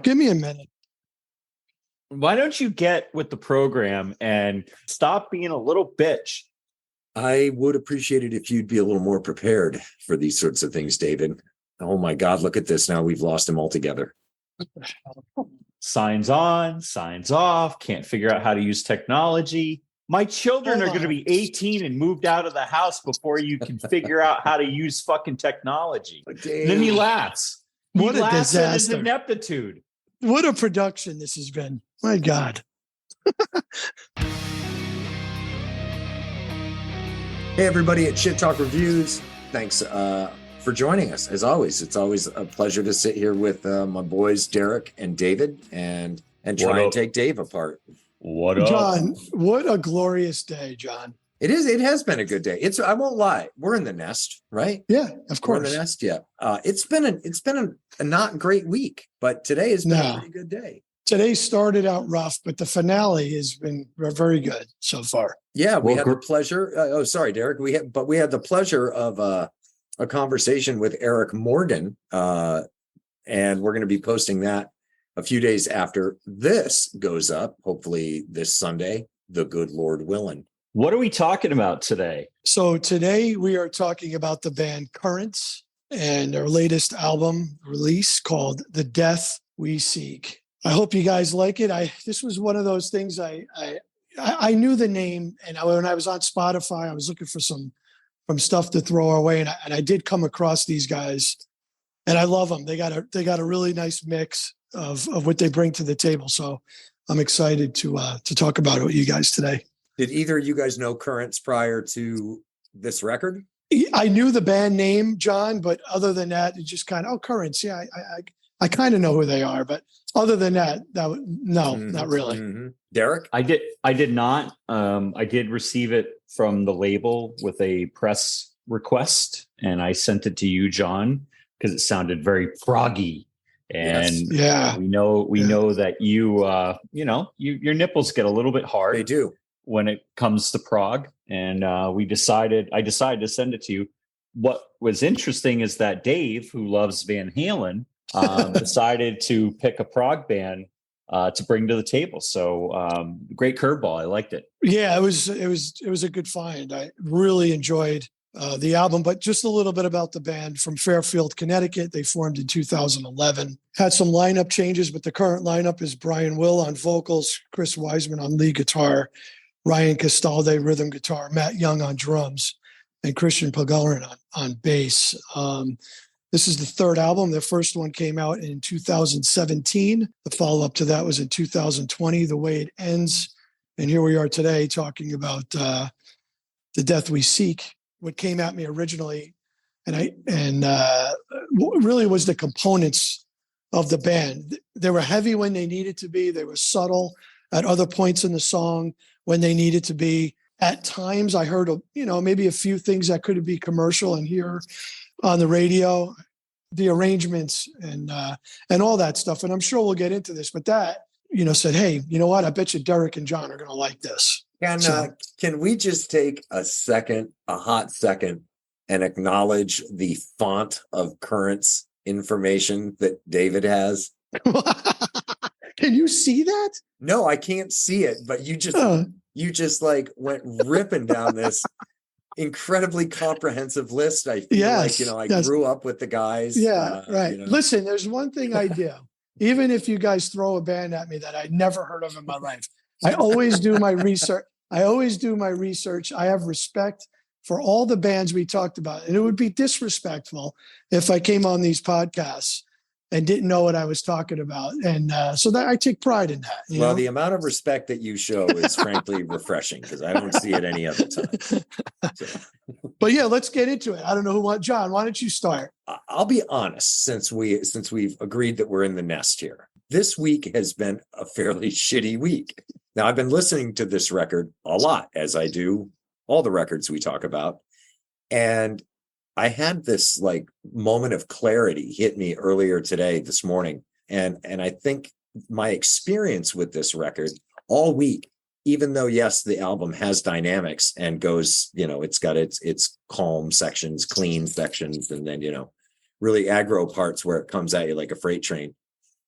give me a minute. Why don't you get with the program and stop being a little bitch? I would appreciate it if you'd be a little more prepared for these sorts of things, David. Oh my God, look at this. Now we've lost him altogether. Signs on, signs off, can't figure out how to use technology. My children are going to be 18 and moved out of the house before you can figure out how to use fucking technology. And then he laughs. What a laughs at his disaster. ineptitude. What a production this has been. My God. Hey, everybody at Shit Talk Reviews. Thanks for joining us. As always, it's always a pleasure to sit here with my boys, Derek and David, and try and take Dave apart. What up? John, what a glorious day, John. It is. It has been a good day. I won't lie. We're in the nest, right? Yeah, of course. We're in the nest. Yeah. It's been a not great week, but today has been a pretty good day. Today started out rough, but the finale has been very good so far. Yeah, we had the pleasure. Sorry, Derek. We had the pleasure of a conversation with Eric Morgan, and we're going to be posting that a few days after this goes up. Hopefully this Sunday, the good Lord willing. What are we talking about today? So today we are talking about the band Currents and their latest album release called The Death We Seek. I hope you guys like it. This was one of those things I knew the name, and when I was on Spotify, I was looking for some stuff to throw our way, and I did come across these guys, and I love them. They got a really nice mix of what they bring to the table. So I'm excited to talk about it with you guys today. Did either of you guys know Currents prior to this record? I knew the band name, John, but other than that, it just kind of, Currents. Yeah, I kind of know who they are, but other than that, not really. Mm-hmm. Derek? I did not. I did receive it from the label with a press request, and I sent it to you, John, because it sounded very proggy. And we know that your nipples get a little bit hard. They do when it comes to prog. And I decided to send it to you. What was interesting is that Dave, who loves Van Halen, decided to pick a prog band to bring to the table. So great curveball. I liked it. Yeah, it was a good find. I really enjoyed the album, but just a little bit about the band. From Fairfield, Connecticut. They formed in 2011. Had some lineup changes, but the current lineup is Brian Will on vocals, Chris Wiseman on lead guitar, Ryan Castalde rhythm guitar, Matt Young on drums, and Christian Pagularin on bass. This is the third album. Their first one came out in 2017. The follow-up to that was in 2020, The Way It Ends. And here we are today talking about The Death We Seek. What came at me originally, and really was the components of the band. They were heavy when they needed to be. They were subtle at other points in the song when they needed to be. At times, I heard maybe a few things that could be commercial and hear on the radio, the arrangements and all that stuff. And I'm sure we'll get into this, but that said, hey, you know what? I bet you Derek and John are going to like this. Can we just take a hot second, and acknowledge the font of Currents information that David has? Can you see that? No, I can't see it, but you just like went ripping down this incredibly comprehensive list. I feel I grew up with the guys. Yeah, right. Listen, there's one thing I do. Even if you guys throw a band at me that I'd never heard of in my life, I always do my research. I have respect for all the bands we talked about. And it would be disrespectful if I came on these podcasts and didn't know what I was talking about. And so that I take pride in that. Well, the amount of respect that you show is frankly refreshing, because I don't see it any other time. So. But yeah, let's get into it. I don't know who wants. John, why don't you start? I'll be honest, since we've agreed that we're in the nest here. This week has been a fairly shitty week. Now, I've been listening to this record a lot, as I do all the records we talk about. And I had this moment of clarity hit me earlier this morning. And I think my experience with this record all week, even though, yes, the album has dynamics and goes, it's got its calm sections, clean sections, and then, really aggro parts where it comes at you like a freight train.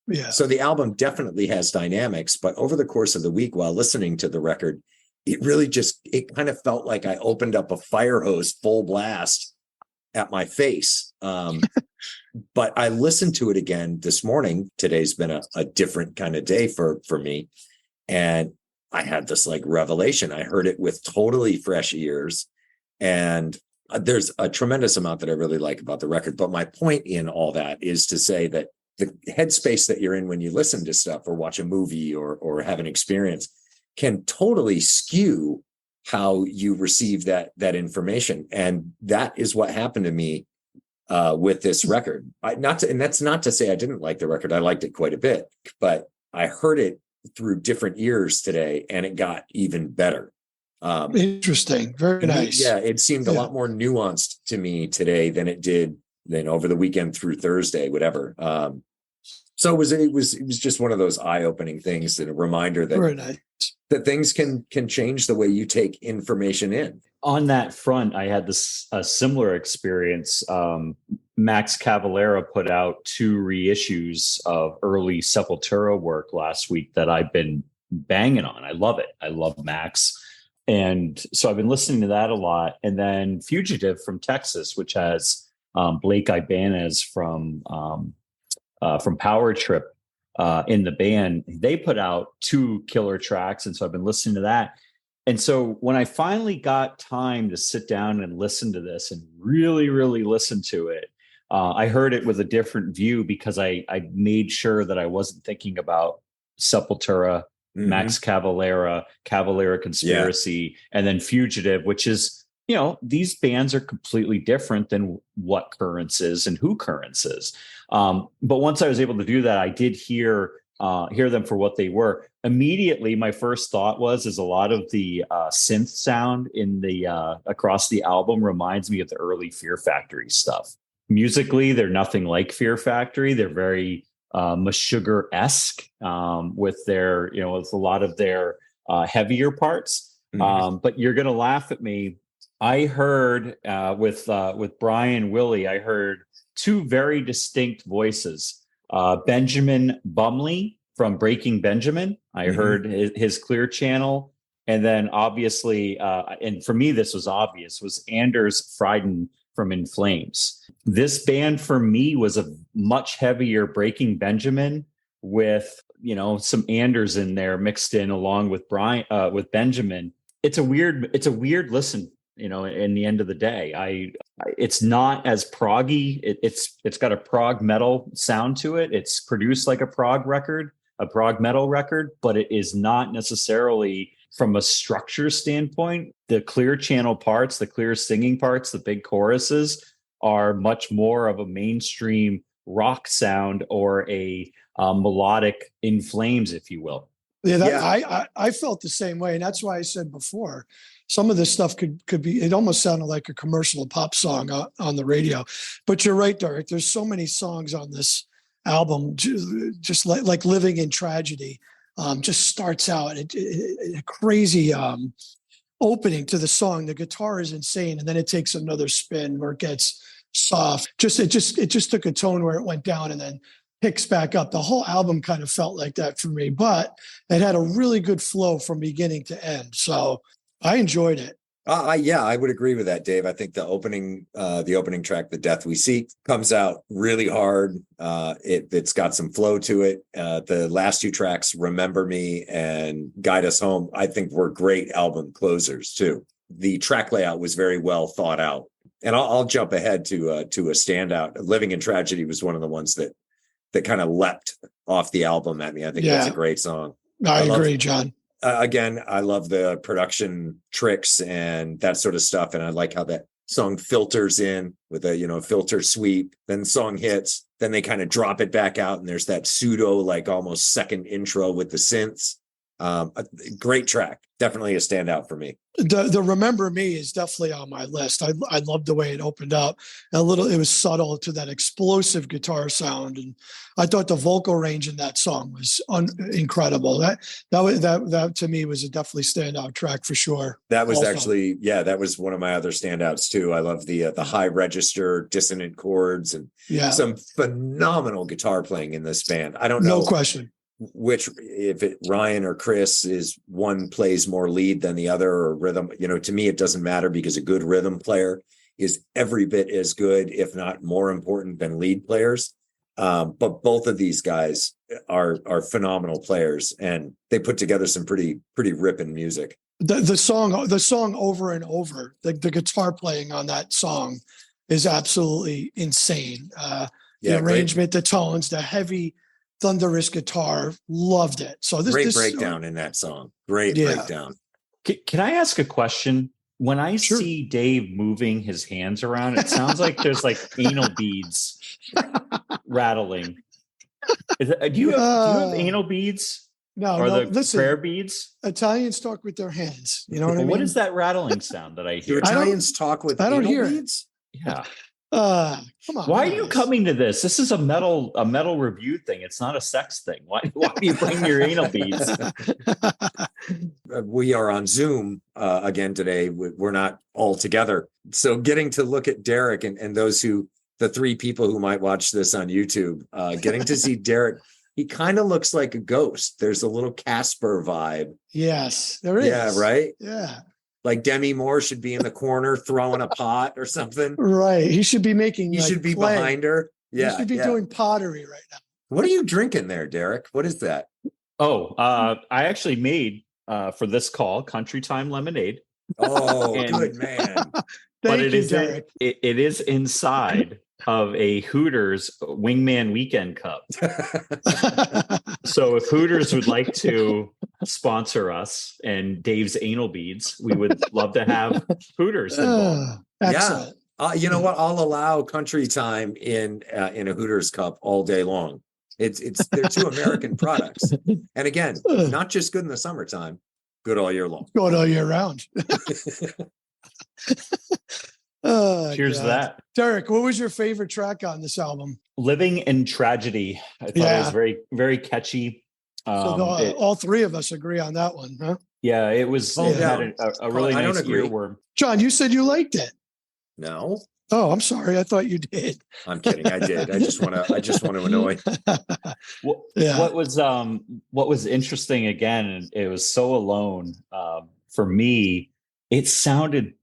Yeah. So the album definitely has dynamics, but over the course of the week while listening to the record, it really it kind of felt like I opened up a fire hose full blast at my face. But I listened to it again this morning. Today's been a different kind of day for me. And I had this like revelation. I heard it with totally fresh ears. And there's a tremendous amount that I really like about the record. But my point in all that is to say that the headspace that you're in when you listen to stuff or watch a movie or have an experience can totally skew how you receive that information. And that is what happened to me with this record. And that's not to say I didn't like the record. I liked it quite a bit, but I heard it through different ears today and it got even better. Interesting. Very nice. Yeah, it seemed a lot more nuanced to me today than it did over the weekend through Thursday, whatever. So it was just one of those eye-opening things, and a reminder that Very nice. that things can change the way you take information in. On that front, I had a similar experience. Max Cavalera put out 2 reissues of early Sepultura work last week that I've been banging on. I love it. I love Max. And so I've been listening to that a lot. And then Fugitive from Texas, which has Blake Ibanez from Power Trip in the band. They put out 2 killer tracks. And so I've been listening to that. And so when I finally got time to sit down and listen to this and really, really listen to it, I heard it with a different view because I made sure that I wasn't thinking about Sepultura, Max Cavalera, Cavalera Conspiracy, and then Fugitive, which is, these bands are completely different than what Currents is and who Currents is. But once I was able to do that, I did hear them for what they were. Immediately, my first thought is a lot of the synth sound in the across the album reminds me of the early Fear Factory stuff. Musically, they're nothing like Fear Factory. They're very Meshuggah-esque with their, with a lot of their heavier parts. But you're gonna laugh at me. I heard with Brian Willey, I heard 2 very distinct voices. Benjamin Bumley from Breaking Benjamin. I heard his Clear Channel. And then obviously, and for me, this was obvious, was Anders Fryden from In Flames. This band for me was a much heavier Breaking Benjamin with, some Anders in there mixed in along with with Benjamin. It's a weird listen. In the end of the day, it's not as proggy. It's got a prog metal sound to it. It's produced like a prog metal record, but it is not necessarily from a structure standpoint. The Clear Channel parts, the clear singing parts, the big choruses are much more of a mainstream rock sound or a melodic In Flames, if you will. I felt the same way, and that's why I said before, some of this stuff could be. It almost sounded like a commercial pop song on the radio. But you're right, Derek. There's so many songs on this album, just like Living in Tragedy. Just starts out a crazy opening to the song. The guitar is insane, and then it takes another spin where it gets soft. It just took a tone where it went down and then picks back up. The whole album kind of felt like that for me, but it had a really good flow from beginning to end. So I enjoyed it. I would agree with that, Dave. I think the opening track, The Death We Seek, comes out really hard. It's got some flow to it. The last 2 tracks, Remember Me and Guide Us Home, I think were great album closers too. The track layout was very well thought out. And I'll jump ahead to a standout. Living in Tragedy was one of the ones that kind of leapt off the album at me. I think that's a great song. I agree, John. Again, I love the production tricks and that sort of stuff. And I like how that song filters in with a, filter sweep. Then the song hits, then they kind of drop it back out. And there's that pseudo, like almost second intro with the synths. A great track, definitely a standout for me. The Remember Me is definitely on my list. I love the way it opened up. It was subtle to that explosive guitar sound, and I thought the vocal range in that song was incredible. That to me was a definitely standout track for sure. That was Also. actually, yeah, that was one of my other standouts too. I love the high register, dissonant chords, and some phenomenal guitar playing in this band. I don't know, no question, which if Ryan or Chris is one plays more lead than the other or rhythm. To me, it doesn't matter because a good rhythm player is every bit as good, if not more important than lead players. But both of these guys are phenomenal players, and they put together some pretty ripping music. the song Over and Over, the guitar playing on that song is absolutely insane. The arrangement, the tones, the heavy thunderous guitar, loved it. So this breakdown in that song. Great breakdown. Can I ask a question? When I see Dave moving his hands around, it sounds like there's like anal beads rattling. Do you have anal beads? No, listen, prayer beads? Italians talk with their hands. You know what I mean? What is that rattling sound that I hear? Do Italians talk with anal beads? Yeah. Come on. Why are you coming to this? This is a metal review thing. It's not a sex thing. Why do you bring your anal beads? We are on Zoom again today. We're not all together. So getting to look at Derek and the three people who might watch this on YouTube, getting to see Derek, he kind of looks like a ghost. There's a little Casper vibe. Yes, there is. Yeah, right? Yeah. Like Demi Moore should be in the corner throwing a pot or something. Right. He should be making. He should be behind her. Yeah. He should be doing pottery right now. What are you drinking there, Derek? What is that? Oh, I actually made for this call Country Time lemonade. Oh, good man. But it is inside of a Hooters Wingman Weekend Cup. So if Hooters would like to sponsor us and Dave's anal beads, we would love to have Hooters involved. Excellent. Yeah. You know what? I'll allow Country Time in a Hooters cup all day long. They're two American products. And again, not just good in the summertime, good all year long. Good all year round. Cheers to that. Derek, what was your favorite track on this album? Living in Tragedy. I thought it was very, very catchy. All three of us agree on that one, huh? Yeah, it was had a really nice earworm. John, you said you liked it. No. Oh, I'm sorry. I thought you did. I'm kidding. I did. I just want to annoy. What was interesting again, and it was so alone for me. It sounded,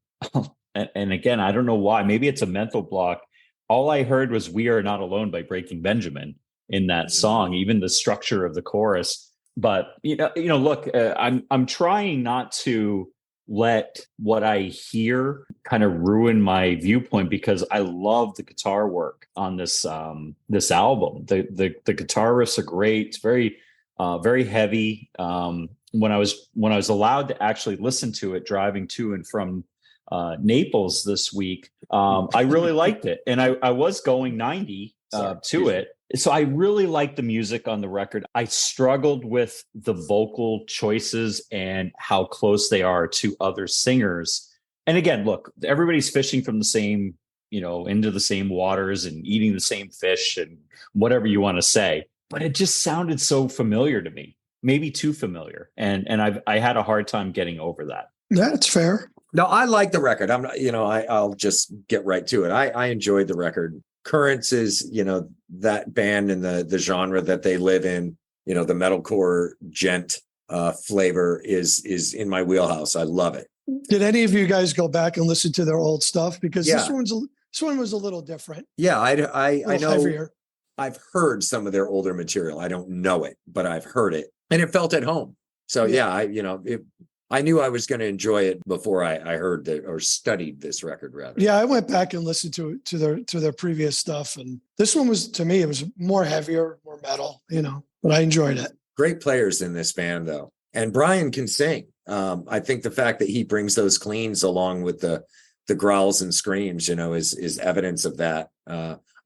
and again, I don't know why. Maybe it's a mental block. All I heard was "We Are Not Alone" by Breaking Benjamin in that song, even the structure of the chorus. But look, I'm trying not to let what I hear kind of ruin my viewpoint, because I love the guitar work on this album. The guitar riffs are great. It's very very heavy. When I was allowed to actually listen to it driving to and from Naples this week, I really liked it, and I was going 90 to it. So I really liked the music on the record. I struggled with the vocal choices and how close they are to other singers. And again, look, everybody's fishing from the same, into the same waters and eating the same fish and whatever you want to say. But it just sounded so familiar to me, maybe too familiar. And I had a hard time getting over that. That's fair. No, I like the record. I'm not, I'll just get right to it. I enjoyed the record. Currents is, that band and the genre that they live in, the metalcore gent flavor is in my wheelhouse. I love it. Did any of you guys go back and listen to their old stuff? Because this one was a little different. Yeah, I know. Heavier. I've heard some of their older material. I don't know it, but I've heard it, and it felt at home. So I knew I was going to enjoy it before I heard or studied this record, rather. Yeah, I went back and listened to their previous stuff, and this one was, to me, it was more heavier, more metal, but I enjoyed it. Great players in this band, though, and Brian can sing. I think the fact that he brings those cleans along with the growls and screams, is evidence of that.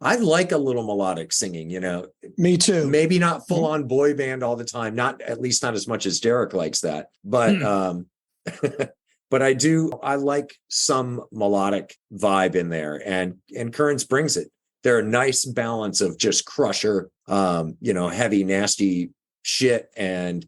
I like a little melodic singing, Me too. maybe not full on boy band all the time, not at least not as much as Derek likes that, but but I like some melodic vibe in there, and Currents brings it. They're a nice balance of just crusher, heavy, nasty shit and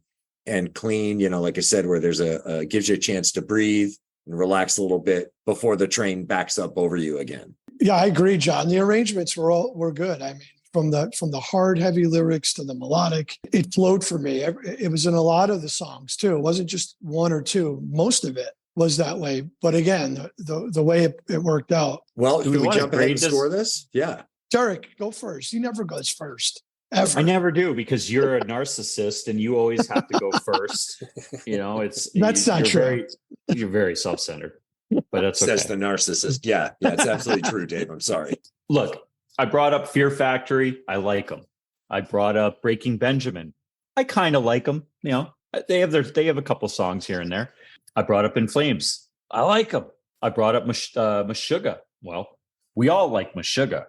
clean, like I said, where there's gives you a chance to breathe and relax a little bit before the train backs up over you again. Yeah, I agree, John. The arrangements were good. I mean, from the hard, heavy lyrics to the melodic, it flowed for me. It was in a lot of the songs too. It wasn't just one or two. Most of it was that way. But again, the way it worked out. Well, Do can we we wanna jump ahead and grade this? score this? Yeah. Derek, go first. He never goes first, ever. I never do, because you're a narcissist and you always have to go first. That's not true. You're very self-centered, but that's Says okay. the narcissist. Yeah, it's absolutely true, Dave. I'm sorry. Look, I brought up Fear Factory. I like them. I brought up Breaking Benjamin. I kind of like them. They have a couple songs here and there. I brought up In Flames. I like them. I brought up Meshuggah. Well, we all like Meshuggah.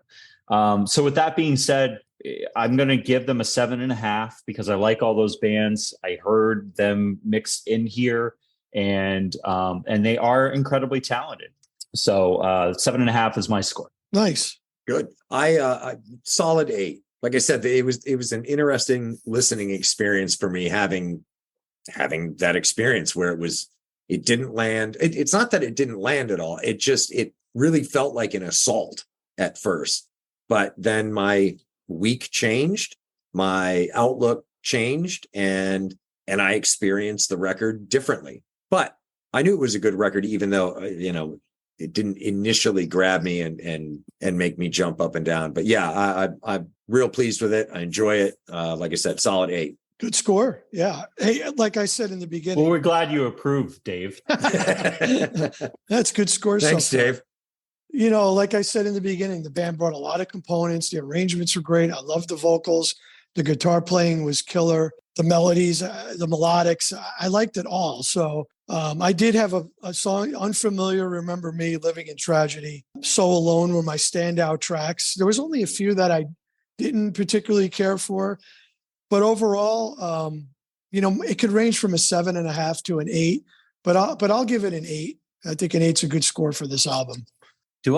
So with that being said, I'm going to give them a 7.5 because I like all those bands. I heard them mixed in here, and they are incredibly talented. So 7.5 is my score. Nice. Good. I solid 8. Like I said, it was an interesting listening experience for me, having that experience where it didn't land. It's not that it didn't land at all. It really felt like an assault at first, but then my week changed, my outlook changed, and I experienced the record differently. But I knew it was a good record, even though it didn't initially grab me and make me jump up and down. But yeah, I'm real pleased with it. I enjoy it. Like I said, solid 8. Good score. Yeah. Hey, like I said in the beginning. Well, we're glad you approve, Dave. That's good score. Thanks, so far. Dave. Like I said in the beginning, the band brought a lot of components. The arrangements were great. I loved the vocals. The guitar playing was killer. The melodies, the melodics, I liked it all. So I did have a song, Unfamiliar, Remember Me, Living in Tragedy, So Alone were my standout tracks. There was only a few that I didn't particularly care for. But overall, it could range from a 7.5 to an 8, but I'll give it an 8. I think an 8's a good score for this album. Do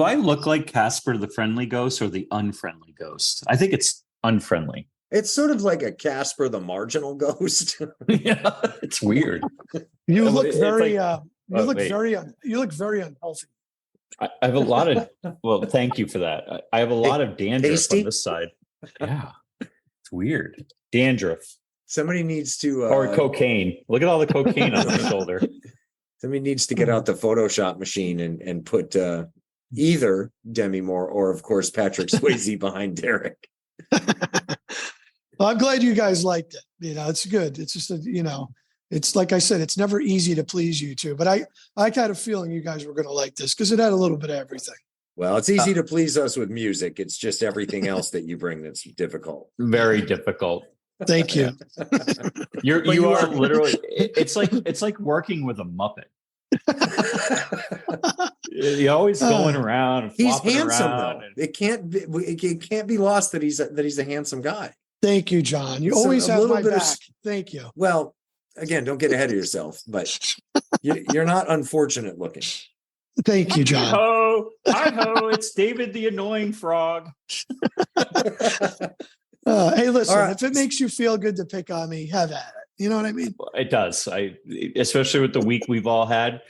I look like Casper the Friendly Ghost or the Unfriendly Ghost? I think it's unfriendly. It's sort of like a Casper the Marginal Ghost. Yeah, it's weird. You look It's very, like- you look very unhealthy. I have a lot of. Well, thank you for that. I have a lot of dandruff Tasty? on this side. Yeah, it's weird. Dandruff Somebody needs to or cocaine. Look at all the cocaine on my shoulder. somebody needs to get out the Photoshop machine and put either Demi Moore or, of course, Patrick Swayze behind Derek. Well, I'm glad you guys liked it. It's good. It's just it's like I said, it's never easy to please you two, but I had a feeling you guys were going to like this because it had a little bit of everything. Well, it's easy to please us with music. It's just everything else that you bring that's difficult. Very difficult. Thank you. You are literally. It's like working with a Muppet. You're always going around. And He's flopping handsome, around though. and- It can't be lost that he's a handsome guy. Thank you, John. You So always a have little my bit of back. Thank you. Well, again, don't get ahead of yourself, but you're not unfortunate looking. Thank you, John. Hi-ho, it's David the Annoying Frog. Hey, listen, All right. if it makes you feel good to pick on me, have at it. You know what I mean? It does. Especially with the week we've all had.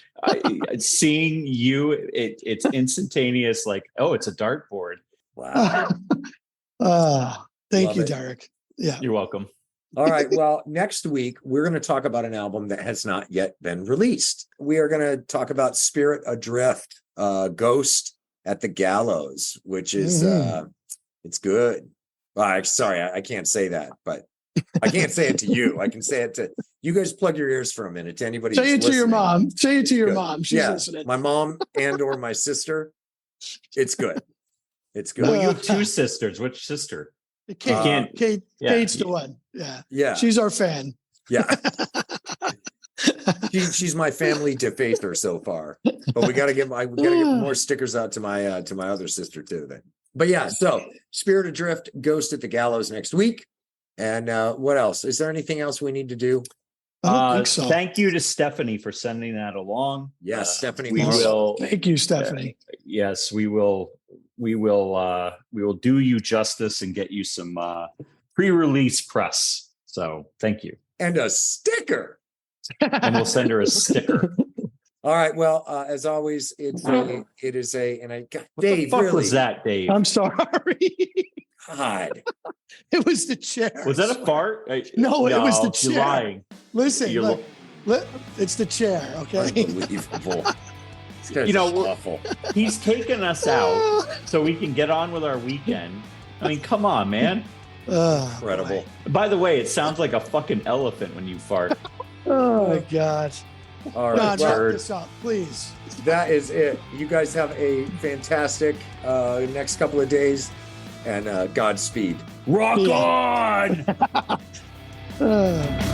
Seeing you, it's instantaneous. Like, oh, it's a dartboard. Wow. Thank Love you, it. Derek. Yeah. You're welcome. All right. Well, next week, we're going to talk about an album that has not yet been released. We are going to talk about Spirit Adrift, Ghost at the Gallows, which is, it's good. Sorry, I can't say that, but I can't say it to you. I can say it to you guys. Plug your ears for a minute to anybody. Say who's it to your listening. mom. Say it to your Good. mom. She's Yeah, listening. my mom and or my sister. It's good. It's good. Well, you have two sisters. Which sister? Kate, Yeah. Kate's the one. Yeah. Yeah. She's our fan. Yeah. She's my family defacer so far, but we got to get more stickers out to my other sister too. Then But yeah, so Spirit Adrift, Ghost at the Gallows next week. And what else? Is there anything else we need to do? I don't think so. Thank you to Stephanie for sending that along. Yes, Stephanie We Marlowe. will. Thank you, Stephanie. Yes, we will. We will do you justice and get you some pre-release press. So thank you, And a sticker. and we'll send her a sticker. All right. Well, as always, it is a, and I got What Dave, the fuck really, was that, Dave? I'm sorry. God. It was the chair. Was that a fart? No, it was the You're chair. lying. Listen, You're look, it's the chair, okay? Unbelievable. This guy's You know, just we're- awful. He's taking us out so we can get on with our weekend. I mean, come on, man. Oh, Incredible. By the way, it sounds like a fucking elephant when you fart. Oh my God. All right. John, Well, wrap this up, please. that is it. You guys have a fantastic next couple of days, and Godspeed. Rock Yeah. on!